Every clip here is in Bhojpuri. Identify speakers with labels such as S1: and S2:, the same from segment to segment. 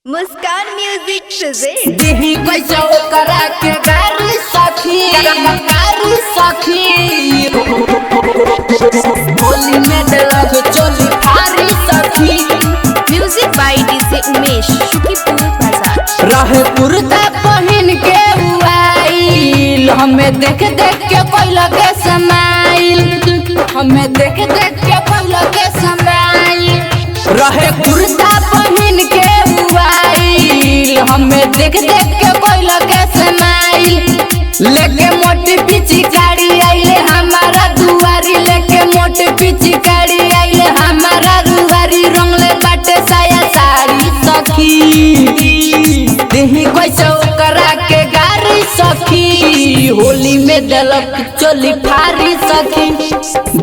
S1: मुस्कान म्यूजिक प्रेजेंट
S2: दिही कैसे करा के गारी सखी होली में डलग चोली फारी सखी।
S1: Music by DJ Umesh Shukipur बाजार।
S2: रहे कुर्ता पहन के उआइल हमें देख देख के कोई लगे समाइल रहे कुर्ता पहन के उआइल हमें देख देख के कोई लगे समाइल। लेके मोटी पिचकारी आइले हमारा दुआरी रंगले बाटे साया साड़ी सखी। दिही कैसे करा के गारी सखी होली में दलक चोली फारी सखी।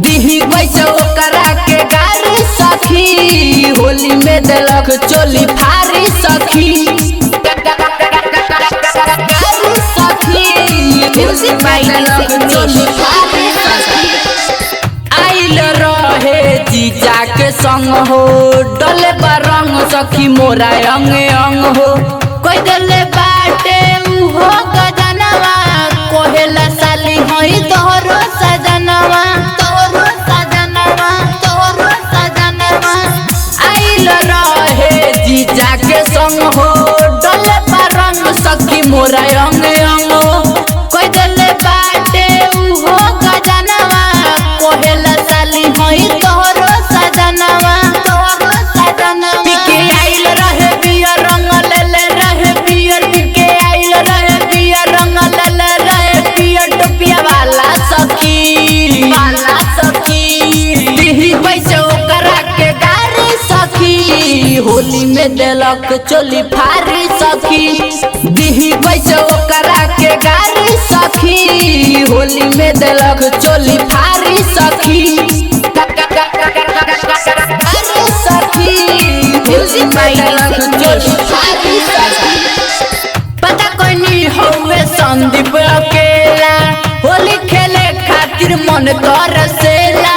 S2: दिही कैसे करा के गारी सखी होली में दलक चोली फारी सखी।
S1: म्यूजिक बाय डीजे उमेश
S2: आइल रहे जीजा के संग हो डले रंग सखी मोरा अंग अंग हो। कोई डले बाटे उहो गजनवा कोहेला साली होई तोहरो सजनवा आइल रहे जीजा के संग हो डले रंग सखी मोरा अंग अंग हो। कोई डले बाटे उहो गजनवा कोहेला साली होई तोहरो सजनवा पिके आइल रहे बियर रंग ले रहे बियर पिके आइल रहे बियर रंग ले रहे बियर टोपिया वाला सखी दिही पैसे करा के गारी सखी होली में देलक चोली फारी सखी। दिही पैसे करा के गारी सखी होली में देलक चोली फारी सखी।
S1: म्यूजिक बाय डीजे उमेश
S2: पता कोई नहीं होवे संदीप अकेला होली खेले खातिर मन तरसेला।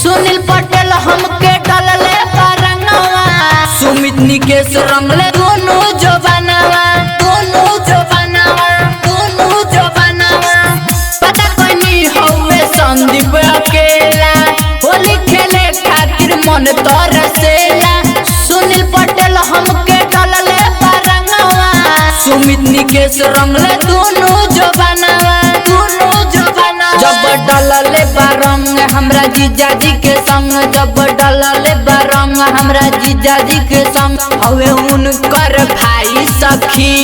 S2: सुनील पटेल हमके डलले परंगवा सुमित निकेश रंगले दोनों जवानवा पता कोई नहीं होवे संदीप अकेला होली खेले खातिर मन तरसेला। सुनील पटेल हमके डलले परंगवा सुमित निकेश रंगले दोनों जवानवा जब डलले रंग हमरा जीजा जी के संग हमरा जीजा जी के संग हवे उनकर भाई सखी।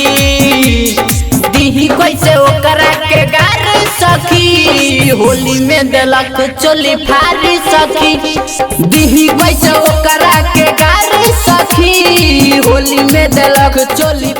S2: दिही कैसे करा के गारी सखी होली में देलक चोली फारी सखी। दिही कैसे करा के गारी सखी होली में देलक चोली